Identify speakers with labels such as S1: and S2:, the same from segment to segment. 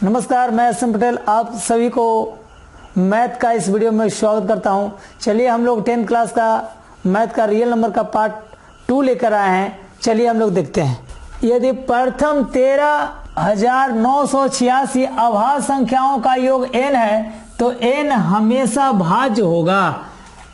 S1: नमस्कार, मैं S M Patel आप सभी को मैथ का इस वीडियो में स्वागत करता हूं। चलिए हम लोग 10th क्लास का मैथ का रियल नंबर का पार्ट 2 लेकर आए हैं। चलिए हम लोग देखते हैं। यदि प्रथम 13,986 अभाज्य संख्याओं का योग n है तो n हमेशा भाज्य होगा।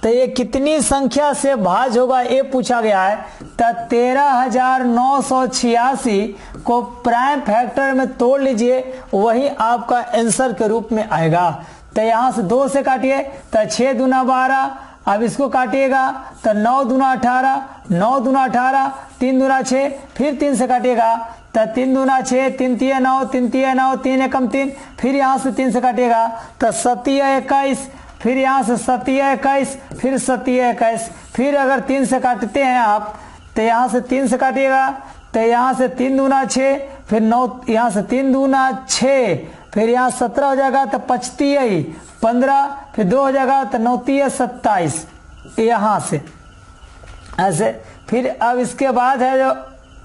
S1: तो ये कितनी संख्या से भाज्य होगा ये पूछा गया है। तो 13,986 को प्राइम फैक्टर में तोड़ लीजिए, वही आपका आंसर के रूप में आएगा। तो यहाँ से 2 से काटिए तो 6 दूना 12, अब इसको काटिएगा तो 9 दूना 18, 9 दूना 18, 3 दूना 6, फिर 3 से काटिएगा तो 3 दूना 6, 3 तिया 9, 3 तिया 9, 3 एकम 3, फिर यहाँ से 3 से काटिएगा तो 7 21, फिर यहाँ से 7 21, फिर 7 21, फिर अगर 3 से काटते हैं आप तो यहाँ से 3 से काटिएगा तो यहाँ से 3 दूना 6, फिर 9, यहाँ से 3 दूना 6, फिर यहाँ 17 हो जाएगा तो 25 15, फिर 2 हो जाएगा तो 9 27, यहाँ से ऐसे। फिर अब इसके बाद है जो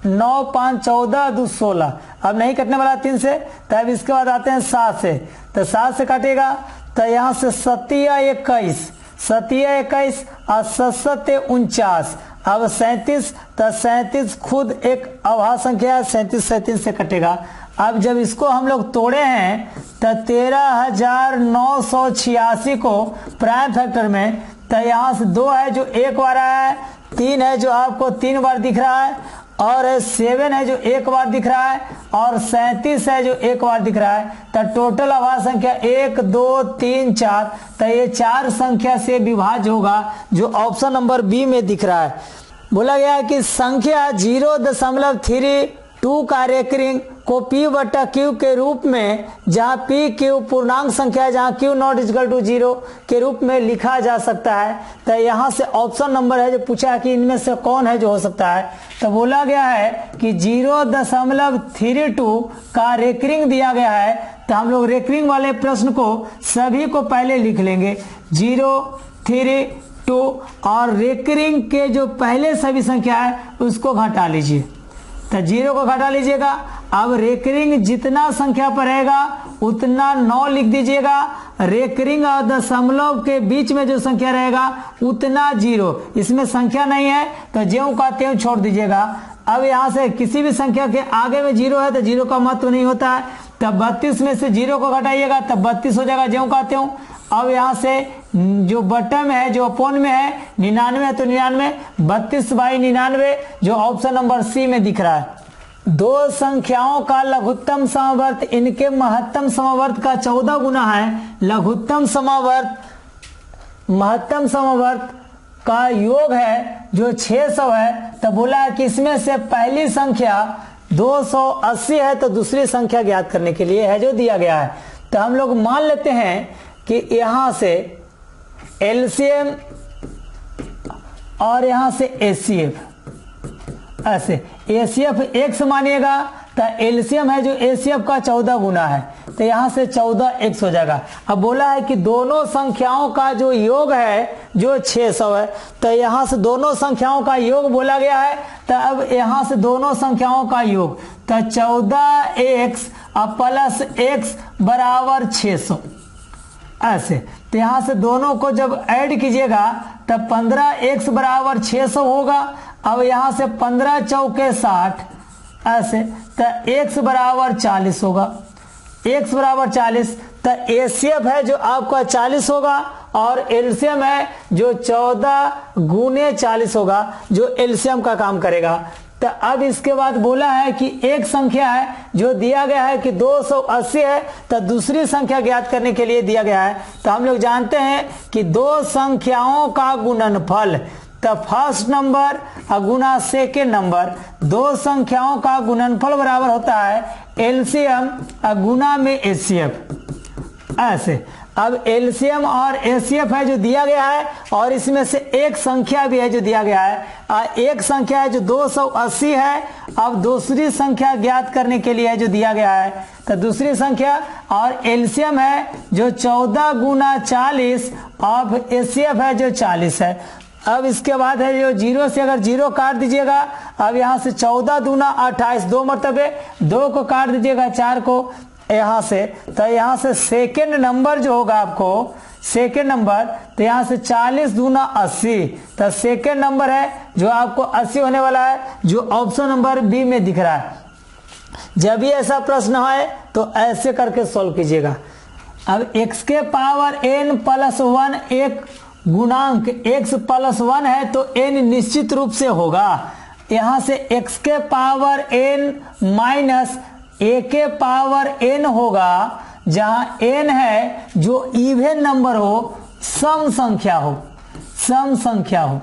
S1: 9 5 14 2 16, अब नहीं कटने वाला 3 से, तब इसके बाद आते हैं 7 से, तो 7 से काटेगा तो यहाँ से 7 21, 7 21 और 7 49, अब 37, तो 37 खुद एक अभाज्य संख्या है, 37 से कटेगा। अब जब इसको हम लोग तोड़े हैं तो 13,986 को प्राइम फैक्टर में, तो यहाँ से 2 है जो एक बार आया है, 3 है जो आपको 3 बार दिख रहा है, और 7 है जो एक बार दिख रहा है, और 37 है जो एक बार दिख रहा है। तो टोटल अभाज्य संख्या 1 2 3 4, तो ये 4 संख्या से विभाज्य होगा, जो ऑप्शन नंबर बी में दिख रहा है। बोला गया है कि संख्या 0.32 का रेकरिंग को P/Q के रूप में, जहां P/Q पूर्णांक संख्या है, जहां Q नॉट इक्वल टू 0 के रूप में लिखा जा सकता है। तो यहाँ से ऑप्शन नंबर है जो पूछा है कि इनमें से कौन है जो हो सकता है। तो बोला गया है कि 0.32 का रेकरिंग दिया गया है। तो हम लोग रेकरिंग वाले प्रश्न को सभी को पहले लिख लेंगे, 0 3 2, और रेकरिंग के जो पहले सभी संख्या है उसको घटा लीजिए। तो 0 को घटा लीजिएगा। अब रेकरिंग जितना संख्या पर रहेगा उतना 9 लिख दीजिएगा। रेकरिंग और दशमलव के बीच में जो संख्या रहेगा उतना 0, इसमें संख्या नहीं है तो ज्यों का त्यों छोड़ दीजिएगा। अब यहाँ से किसी भी संख्या के आगे में 0 है तो 0 का महत्व नहीं होता है। तब 32 में से 0 को घटाइएगा तब 32 हो जाएगा ज्यों का त्यों। अब यहाँ से जो बटन में है, जो अपोन में है 99 है तो 99, 32/99 जो ऑप्शन नंबर सी में दिख रहा है। दो संख्याओं का लघुत्तम समवर्त इनके महत्तम समवर्त का 14 गुना है। लघुत्तम समवर्त महत्तम समवर्त का योग है जो 600 है। तो बोला है कि इसमें से पहली संख्या 280 है, तो दूसरी संख्या ज्ञात करने के लिए है जो दिया गया है। तो हम लोग मान लेते हैं कि यहां से एलसीएम और यहां से एचसीएफ, ऐसे एचसीएफ x मानिएगा तो एलसीएम है जो एचसीएफ का 14 गुना है, तो यहां से 14x हो जाएगा। अब बोला है कि दोनों संख्याओं का जो योग है जो 600 है, तो यहां से दोनों संख्याओं का योग बोला गया है। तो अब यहां से दोनों संख्याओं का योग, तो 14x और प्लस x बराबर 600, ऐसे। तो यहां से दोनों को जब ऐड कीजिएगा तब 15x बराबर 600 होगा। अब यहां से 15 चौके 60, ऐसे। तो x बराबर 40 होगा, x बराबर 40। तो एचसीएफ है जो आपका 40 होगा, और एलसीएम है जो 14 गुने 40 होगा, जो एलसीएम का काम करेगा। तो अब इसके बाद बोला है कि एक संख्या है जो दिया गया है कि 280 है, तो दूसरी संख्या ज्ञात करने के लिए दिया गया है। तो हम लोग जानते हैं कि दो संख्याओं का गुणनफल, तो फर्स्ट नंबर गुना सेकेंड नंबर, दो संख्याओं का गुणनफल बराबर होता है एलसीएम गुना में एचसीएफ, ऐसे। अब एलसीएम और एचसीएफ है जो दिया गया है, और इसमें से एक संख्या भी है जो दिया गया है। एक संख्या है जो 280 है। अब दूसरी संख्या ज्ञात करने के लिए है जो दिया गया है, तो दूसरी संख्या, और एलसीएम है जो 14 गुना 40, और एचसीएफ है जो 40 है। अब इसके बाद है जो 0 से अगर 0 काट दीजिएगा, अब यहाँ से 14 दूना 28, 2 मरतबे 2 को काट दीजिएगा 4 को, यहां से, तो यहां से सेकेंड नंबर जो होगा आपको, सेकेंड नंबर, तो यहां से 40 दूना 80, तो सेकेंड नंबर है जो आपको 80 होने वाला है, जो ऑप्शन नंबर बी में दिख रहा है। जब भी ऐसा प्रश्न है तो ऐसे करके सॉल्व कीजिएगा। अब x के पावर n प्लस 1 एक गुणांक x प्लस 1 है तो n निश्चित रूप से होगा। यहां से x के पावर n माइनस a के पावर n होगा, जहां n है जो इवन नंबर हो, सम संख्या हो, सम संख्या हो,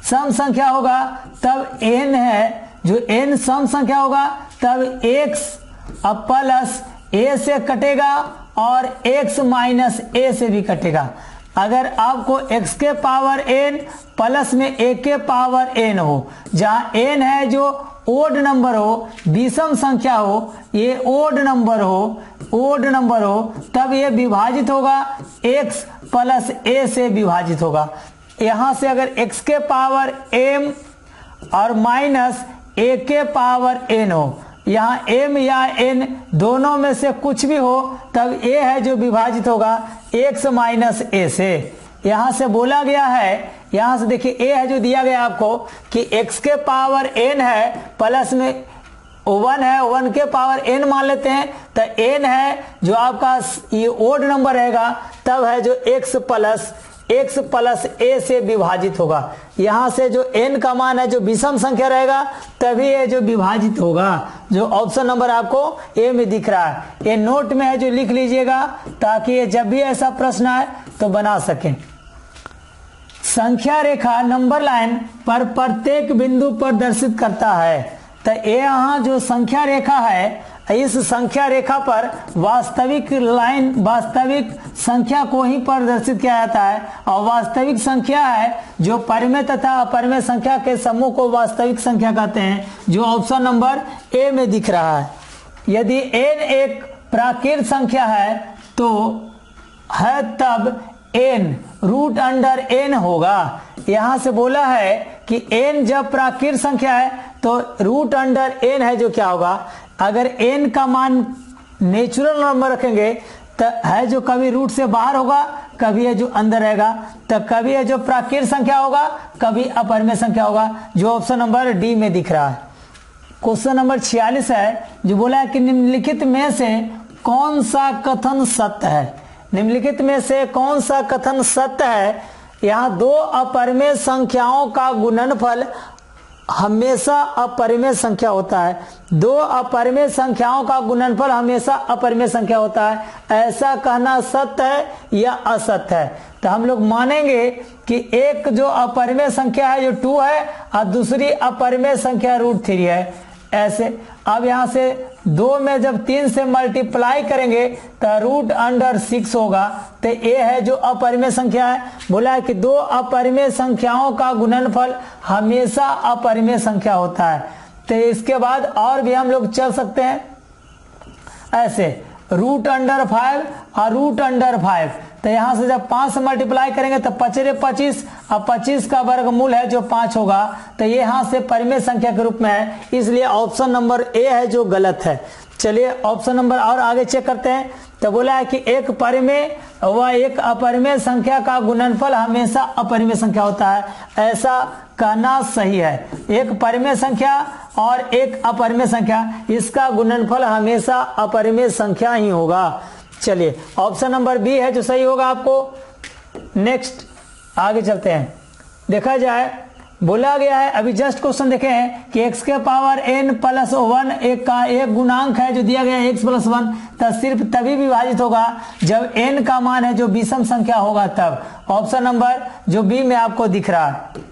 S1: सम संख्या होगा, तब n है जो n सम संख्या होगा, तब x अब प्लस a से कटेगा और x माइनस a से भी कटेगा। अगर आपको x के पावर n प्लस में a के पावर n हो, जहां n है जो ओड नंबर हो, विषम संख्या हो, ये ओड नंबर हो, ओड नंबर हो, तब ये विभाजित होगा x प्लस a से विभाजित होगा। यहां से अगर x के पावर m और माइनस a के पावर n हो, यहाँ m या n दोनों में से कुछ भी हो, तब a है जो विभाजित होगा x माइनस a से। यहाँ से बोला गया है, यहाँ से देखिए a है जो दिया गया आपको कि x के पावर n है, प्लस में 1 है, 1 के पावर n मान लेते हैं, तो n है जो आपका ये ओड नंबर रहेगा, तब है जो x प्लस a से विभाजित होगा। यहाँ से जो n का मान है जो विषम संख्या रहेगा, तभी ये जो विभाजित होगा, जो ऑप्शन नंबर आपको a में दिख रहा है। ये नोट में है जो लिख लीजिएगा, ताकि ये जब भी ऐसा प्रश्न आए तो बना सकें। संख्या रेखा नंबर लाइन पर प्रत्येक बिंदु प्रदर्शित करता है। तो ये यहाँ जो संख्या रेखा है, इस संख्या रेखा पर वास्तविक लाइन, वास्तविक संख्या को ही प्रदर्शित किया जाता है, और वास्तविक संख्या है जो परिमेय तथा अपरिमेय संख्या के समूह को वास्तविक संख्या कहते हैं, जो ऑप्शन नंबर ए में दिख रहा है। यदि n एक प्राकृत संख्या है तो है, तब n रूट अंडर n होगा। यहां से बोला है कि n जब प्राकृत संख्या है तो रूट अंडर n है जो क्या होगा, अगर n का मान नेचुरल नंबर रखेंगे तो है जो कभी रूट से बाहर होगा, कभी है जो अंदर रहेगा, तो कभी है जो प्राकृत संख्या होगा, कभी अपरिमेय संख्या होगा, जो ऑप्शन नंबर डी में दिख रहा है। क्वेश्चन नंबर 46 है जो बोला है कि निम्नलिखित में से कौन सा कथन सत्य है। निम्नलिखित में से कौन सा कथन सत्य है। यहाँ दो अपरिमेय संख्याओं का गुणनफल हमेशा अपरिमेय संख्या होता है। दो अपरिमेय संख्याओं का गुणनफल हमेशा अपरिमेय संख्या होता है, ऐसा कहना सत्य है या असत्य है। तो हम लोग मानेंगे कि एक जो अपरिमेय संख्या है जो 2 है, और दूसरी अपरिमेय संख्या √3 है। ऐसे अब यहां से 2 में जब 3 से मल्टीप्लाई करेंगे तो √6 होगा, तो ये है जो अपरिमेय संख्या है। बोला है कि दो अपरिमेय संख्याओं का गुणनफल हमेशा अपरिमेय संख्या होता है। तो इसके बाद और भी हम लोग चल सकते हैं ऐसे, √5 और √5। तो यहां से जब 5 से मल्टीप्लाई करेंगे तो 25, और 25 का वर्गमूल है जो 5 होगा, तो ये यहां से परिमेय संख्या के रूप में है, इसलिए ऑप्शन नंबर ए है जो गलत है। चलिए ऑप्शन नंबर और आगे चेक करते हैं। तो बोला है कि एक परिमेय व एक अपरिमेय संख्या का गुणनफल हमेशा अपरिमेय संख्या होता है, ऐसा कहना सही है। एक परिमेय संख्या और एक अपरिमेय संख्या, इसका गुणनफल हमेशा अपरिमेय संख्या ही होगा। चलिए ऑप्शन नंबर बी है जो सही होगा आपको। नेक्स्ट आगे चलते हैं, देखा जाए बोला गया है, अभी जस्ट क्वेश्चन देखे हैं कि x के पावर n प्लस 1 एक का एक गुणांक है जो दिया गया है x प्लस 1, तो सिर्फ तभी विभाजित होगा जब n का मान है जो विषम संख्या होगा तब। ऑप्शन नंबर जो बी में आपको दिख रहा है।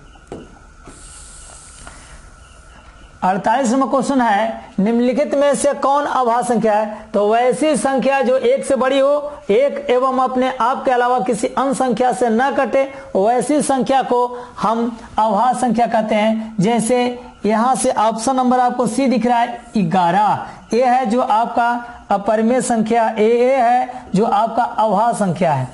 S1: 48वां क्वेश्चन है, निम्नलिखित में से कौन अभाज्य संख्या है। तो वैसी संख्या जो 1 से बड़ी हो, 1 एवं अपने आप के अलावा किसी अन्य संख्या से न कटे, वैसी संख्या को हम अभाज्य संख्या कहते हैं। जैसे यहां से ऑप्शन नंबर आपको सी दिख रहा है 11, ये है जो आपका अपरिमेय संख्या, ए है जो आपका अभाज्य संख्या है।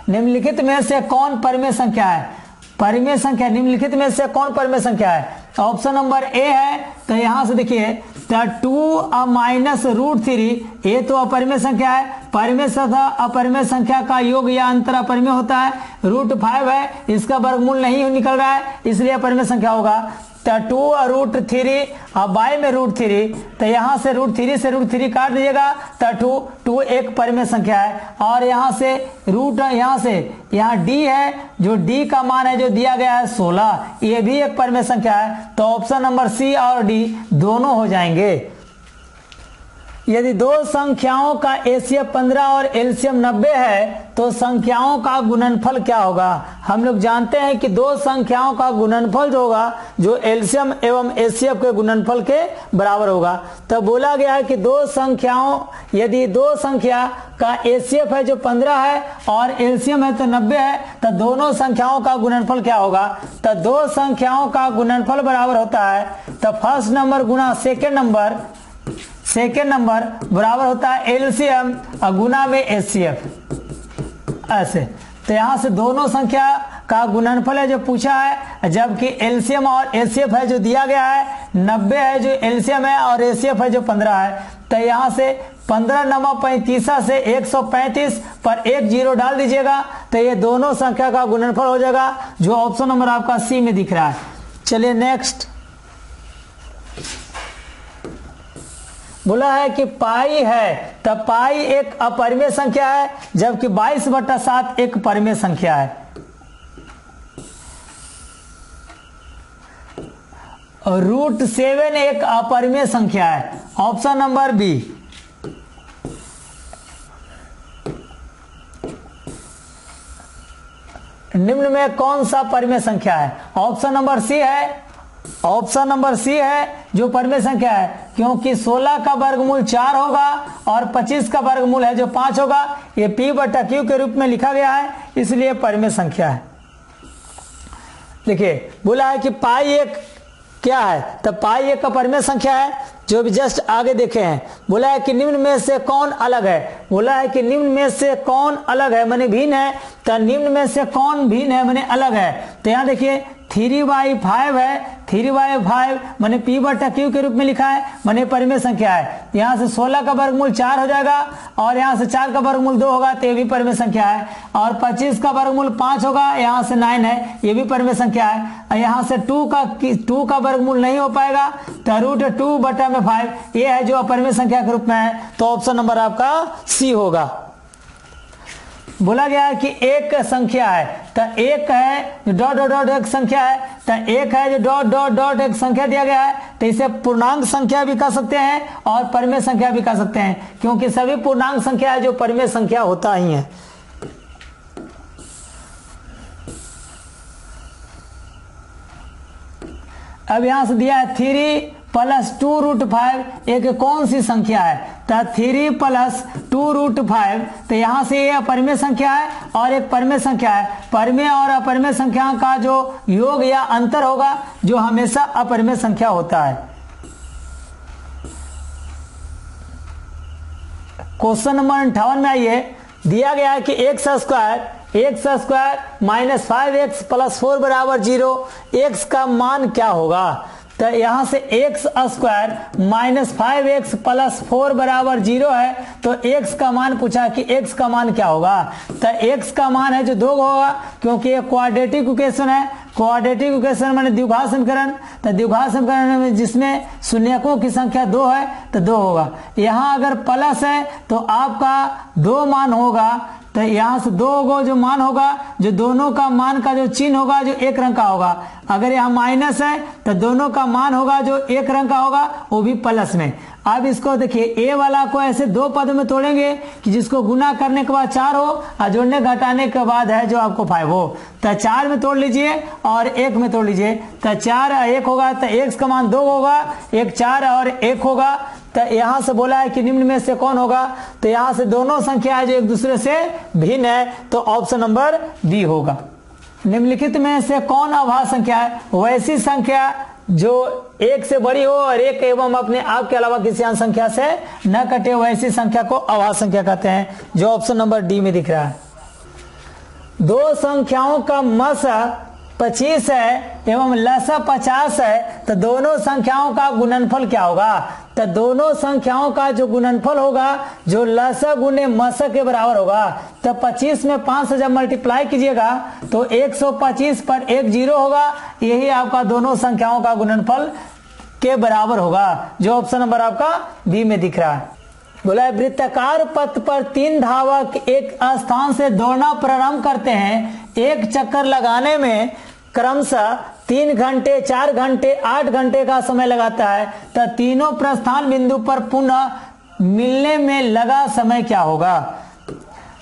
S1: निम्नलिखित में से कौन परिमेय संख्या है। परिमेय संख्या, निम्नलिखित में से कौन परिमेय संख्या है। ऑप्शन नंबर ए है। तो यहां से देखिए 2 माइनस √3, ये तो अपरिमेय संख्या है, परिमेय तथा अपरिमेय संख्या का योग या अंतर अपरिमेय होता है। √5 है, इसका वर्गमूल नहीं निकल रहा है, इसलिए अपरिमेय संख्या होगा। तो 2 और √3, अब बाई में √3, तो यहाँ से √3 से √3 काट दीजिएगा, तो 2 एक परिमेय संख्या है। और यहाँ से यहाँ d है, जो d का मान है जो दिया गया है 16, ये भी एक परिमेय संख्या है। तो ऑप्शन नंबर सी और डी दोनों हो जाएंगे। यदि दो संख्याओं का एचसीएफ 15 और एलसीएम 90 है तो संख्याओं का गुणनफल क्या होगा। हम लोग जानते हैं कि दो संख्याओं का गुणनफल जो होगा जो एलसीएम एवं एचसीएफ के गुणनफल के बराबर होगा। तब बोला गया है कि यदि दो संख्या का एचसीएफ है जो 15 है और एलसीएम है तो 90 है, तो दोनों संख्याओं का गुणनफल क्या होगा। तो दो संख्याओं का गुणनफल बराबर होता है, तो फर्स्ट नंबर गुना सेकेंड नंबर बराबर होता है एलसीएम और गुना में एचसीएफ, ऐसे। तो यहां से दोनों संख्या का गुणनफल है जो पूछा है, जबकि एलसीएम और एचसीएफ है जो दिया गया है 90 है जो एलसीएम है और एचसीएफ है जो 15 है। तो यहां से 15 9 35 से 135 पर 1 0 डाल दीजिएगा, तो ये दोनों संख्या का गुणनफल हो जाएगा, जो ऑप्शन नंबर आपका सी में दिख रहा है। चलिए नेक्स्ट, बोला है कि पाई है, तब पाई एक अपरिमेय संख्या है, जबकि 22/7 एक परिमेय संख्या है। और √7 एक अपरिमेय संख्या है, ऑप्शन नंबर बी। निम्न में कौन सा परिमेय संख्या है। ऑप्शन नंबर सी है, ऑप्शन नंबर सी है जो परिमेय संख्या है, क्योंकि 16 का वर्गमूल 4 होगा और 25 का वर्गमूल है जो 5 होगा। ये P/Q के रूप में लिखा गया है, इसलिए परिमेय संख्या है। देखिए बोला है कि पाई एक क्या है, तो पाई एक का परिमेय संख्या है, जो भी जस्ट आगे देखे हैं। बोला है कि निम्न में से कौन अलग है, बोला है कि निम्न में से कौन अलग है माने भिन्न है, तो निम्न में से कौन भिन्न है माने अलग है। तो यहाँ देखिए 3/5 है, 3/5 माने P/Q के रूप में लिखा है, माने परिमेय संख्या है। यहाँ से 16 का वर्गमूल 4 हो जाएगा और यहाँ से 4 का वर्गमूल 2 होगा, तो ये भी परिमेय संख्या है। और 25 का वर्गमूल 5 होगा, यहाँ से 9 है, ये भी परिमेय संख्या है। और यहाँ से 2 का वर्गमूल नहीं हो पाएगा, तो √2/5 ये है जो अपरिमेय संख्या के रूप में है। तो ऑप्शन नंबर आपका सी होगा। बोला गया है कि एक संख्या है, तो एक है जो ... एक संख्या है, तो एक है जो ... एक संख्या दिया गया है, तो इसे पूर्णांक संख्या भी कह सकते हैं और परिमेय संख्या भी कह सकते हैं, क्योंकि सभी पूर्णांक संख्या है जो परिमेय संख्या होता ही है। अब यहां से दिया है 3 + 2√5 एक कौन सी संख्या है, तो 3 + 2√5, तो यहां से ये अपरिमेय संख्या है और एक परिमेय संख्या है। परिमेय और अपरिमेय संख्या का जो योग या अंतर होगा जो हमेशा अपरिमेय संख्या होता है। क्वेश्चन नंबर 58 में आइए, दिया गया है कि x² - 5x + 4 = 0, x का मान क्या होगा। तो यहां से x² - 5x + 4 = 0 है, तो x का मान पूछा कि x का मान क्या होगा। तो x का मान है जो 2 होगा, क्योंकि ये क्वाड्रेटिक इक्वेशन है। क्वाड्रेटिक इक्वेशन माने द्विघात समीकरण, तो द्विघात समीकरण में जिसमें शून्यकों की संख्या 2 है तो 2 होगा। यहाँ अगर प्लस है तो आपका 2 मान होगा, तो यहाँ से 2 जो मान होगा, जो दोनों का मान का जो चिन्ह होगा जो एक रंग का होगा। अगर यहाँ माइनस है तो दोनों का मान होगा जो एक रंग का होगा, वो भी प्लस में। अब इसको देखिए, ए वाला को ऐसे 2 पद में तोड़ेंगे कि जिसको गुना करने के बाद 4 हो और जोड़ने घटाने के बाद है जो आपको 5 हो। तो 4 में तोड़ लीजिए और 1 में तोड़ लीजिए, तो 4 और 1 होगा, तो x का मान 2 होगा, 1 4 और 1 होगा। तो यहां से बोला है कि निम्न में से कौन होगा, तो यहां से दोनों संख्या जो एक दूसरे से भिन्न है, तो ऑप्शन नंबर बी होगा। निम्नलिखित में से कौन अभाज्य संख्या है, वैसी संख्या जो 1 से बड़ी हो और 1 एवं अपने आप के अलावा किसी अन्य संख्या से न कटे, वैसी संख्या को अभाज्य संख्या कहते हैं, जो ऑप्शन नंबर डी में दिख रहा है। दो संख्याओं का मस 25 है एवं लसा 50 है तो दोनों संख्याओं का गुणनफल क्या होगा? तो दोनों संख्याओं का जो गुणनफल होगा जो लसा गुने मसा के बराबर होगा। तो 25 में 5 से जब मल्टीप्लाई कीजिएगा तो 125 पर 1 0 होगा, यही आपका दोनों संख्याओं का गुणनफल के बराबर होगा, जो ऑप्शन नंबर आपका बी में दिख रहा है। बोला है वृत्ताकार पथ पर 3 धावक एक स्थान से दौड़ना प्रारंभ करते हैं। एक चक्कर लगाने में क्रमशः 3 घंटे, 4 घंटे, 8 घंटे का समय लगाता है। तो तीनों प्रस्थान बिंदु पर पुनः मिलने में लगा समय क्या होगा?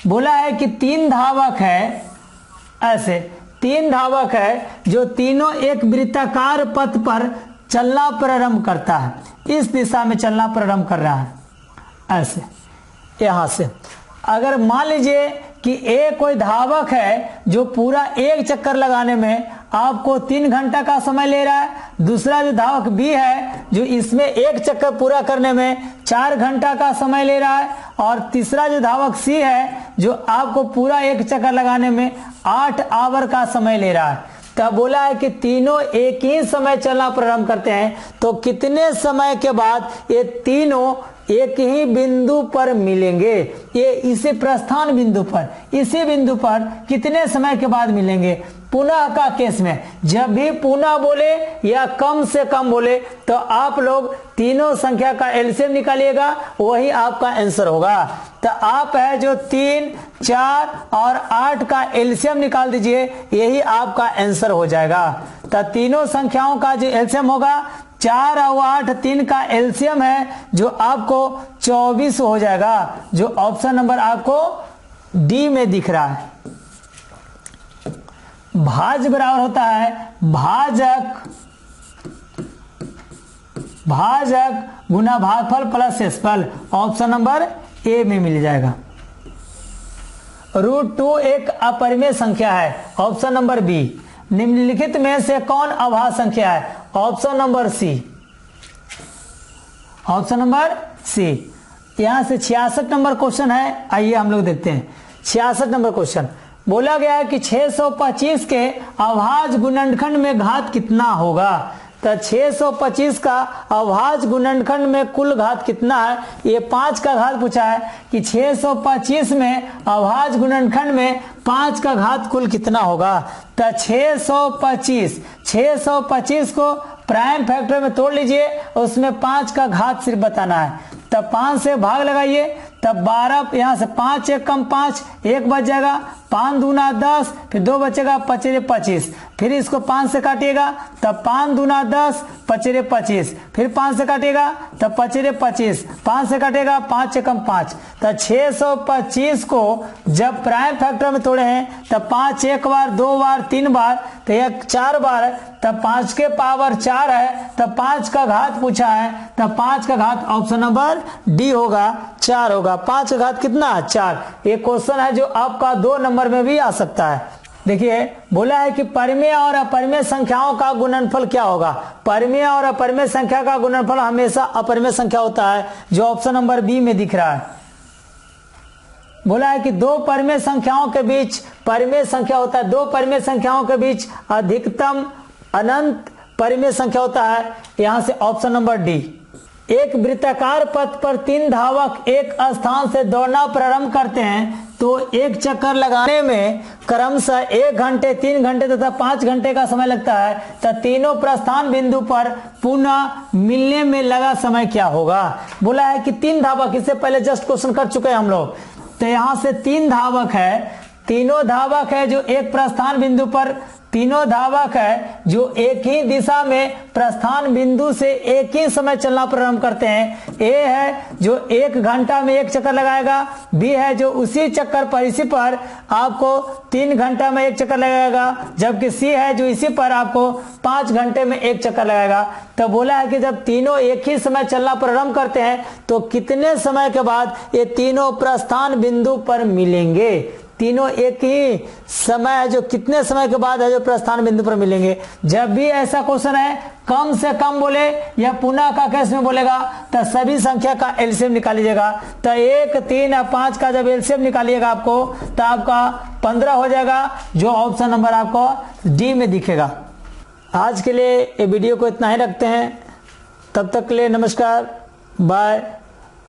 S1: बोला है कि 3 धावक है, ऐसे 3 धावक है जो तीनों एक वृत्ताकार पथ पर चलना प्रारंभ करता है, इस दिशा में चलना प्रारंभ कर रहा है, ऐसे यहां से। अगर मान लीजिए कि ए कोई धावक है जो पूरा एक चक्कर लगाने में आपको 3 घंटा का समय ले रहा है, दूसरा जो धावक बी है जो इसमें एक चक्कर पूरा करने में 4 घंटा का समय ले रहा है, और तीसरा जो धावक सी है जो आपको पूरा एक चक्कर लगाने में 8 आवर का समय ले रहा है। तब बोला है कि तीनों एक ही समय चलना प्रारंभ करते हैं, तो कितने समय के बाद ये तीनों एक ही बिंदु पर मिलेंगे? ये इसी प्रस्थान बिंदु पर, इसी बिंदु पर कितने समय के बाद मिलेंगे? पुनः का केस में जब भी पुनः बोले या कम से कम बोले तो आप लोग तीनों संख्या का एलसीएम निकालिएगा, वही आपका आंसर होगा। तो आप है जो 3, 4 और 8 का एलसीएम निकाल दीजिए, यही आपका आंसर हो जाएगा। तो तीनों संख्याओं का जो एलसीएम होगा 4 और 8, 3 का एलसीएम है जो आपको 24 हो जाएगा, जो ऑप्शन नंबर आपको डी में दिख रहा है। भाज्य बराबर होता है भाजक गुना भागफल प्लस शेषफल, ऑप्शन नंबर ए में मिल जाएगा। √2 एक अपरिमेय संख्या है, ऑप्शन नंबर बी। निम्नलिखित में से कौन अभाज्य संख्या है? Option number C, option number C. यहां से 66 नंबर क्वेश्चन है, आइए हम लोग देखते हैं। 66 नंबर क्वेश्चन बोला गया है कि 625 के अभाज्य गुणनखंड में घात कितना होगा? तो 625 का अभाज्य गुणनखंड में कुल घात कितना है? ये 5 का घात पूछा है कि 625 में अभाज्य गुणनखंड में 5 का घात कुल कितना होगा? तो 625 को प्राइम फैक्टर में तोड़ लीजिए, उसमें 5 का घात सिर्फ बताना है। तब 5 से भाग लगाइए, तब 12, यहां से 5 1 कम 5, 1 बच जाएगा, 5 दूना 10, फिर 2 बचेगा, 5 25, फिर इसको 5 से काटिएगा, तब 5 दूना 10, 5 25, फिर 5 से काटिएगा, तब 5 25, 5 से काटेगा, 5 कम 5। तब 625 को जब प्राइम फैक्टर में तोड़े हैं तब 5 1 बार, 2 बार, 3 बार, तो यह 4 बार है, तब 5 के पावर 4 है, तब 5 का घात पूछा है, तब 5 का घात ऑप्शन नंबर डी होगा, 4 होगा। 5 का घात कितना? 4। ये क्वेश्चन है जो आपका 2 नंबर में भी आ सकता है। देखिए बोला है कि परिमेय और अपरिमेय संख्याओं का गुणनफल क्या होगा? परिमेय और अपरिमेय संख्या का गुणनफल हमेशा अपरिमेय संख्या होता है, जो ऑप्शन नंबर बी में दिख रहा है। बोला है कि 2 परिमेय संख्याओं के बीच परिमेय संख्या होता है, 2 परिमेय संख्याओं के बीच अधिकतम अनंत परिमेय संख्या होता है, यहां से ऑप्शन नंबर डी। एक वृत्ताकार पथ पर 3 धावक एक स्थान से दौड़ना प्रारंभ करते हैं, तो एक चक्कर लगाने में क्रमशः 1 घंटे, 3 घंटे तथा 5 घंटे का समय लगता है। तो तीनों प्रस्थान बिंदु पर पुनः मिलने में लगा समय क्या होगा? बोला है कि 3 धावक, इससे पहले जस्ट क्वेश्चन कर चुके हैं हम लोग। तो यहां से 3 धावक है, तीनों धावक है जो एक प्रस्थान बिंदु पर, तीनों धावक है जो एक ही दिशा में प्रस्थान बिंदु से एक ही समय चलना प्रारंभ करते हैं। ए है जो 1 घंटा में 1 चक्कर लगाएगा, बी है जो उसी चक्कर पर, इसी पर आपको 3 घंटा में 1 चक्कर लगाएगा, जबकि सी है जो इसी पर आपको 5 घंटे में 1 चक्कर लगाएगा। तो बोला है कि जब तीनों एक ही समय चलना प्रारंभ करते हैं तो कितने समय के बाद ये तीनों प्रस्थान बिंदु पर मिलेंगे? तीनों एक ही समय है, जो कितने समय के बाद है जो प्रस्थान बिंदु पर मिलेंगे। जब भी ऐसा क्वेश्चन है कम से कम बोले या पुनः का केस में बोलेगा तो सभी संख्या का एलसीएम निकालिएगा। तो 1, 3 और 5 का जब एलसीएम निकालिएगा आपको तो आपका 15 हो जाएगा, जो ऑप्शन नंबर आपको डी में दिखेगा। आज के लिए ये वीडियो को इतना ही रखते हैं, तब तक के लिए नमस्कार, बाय।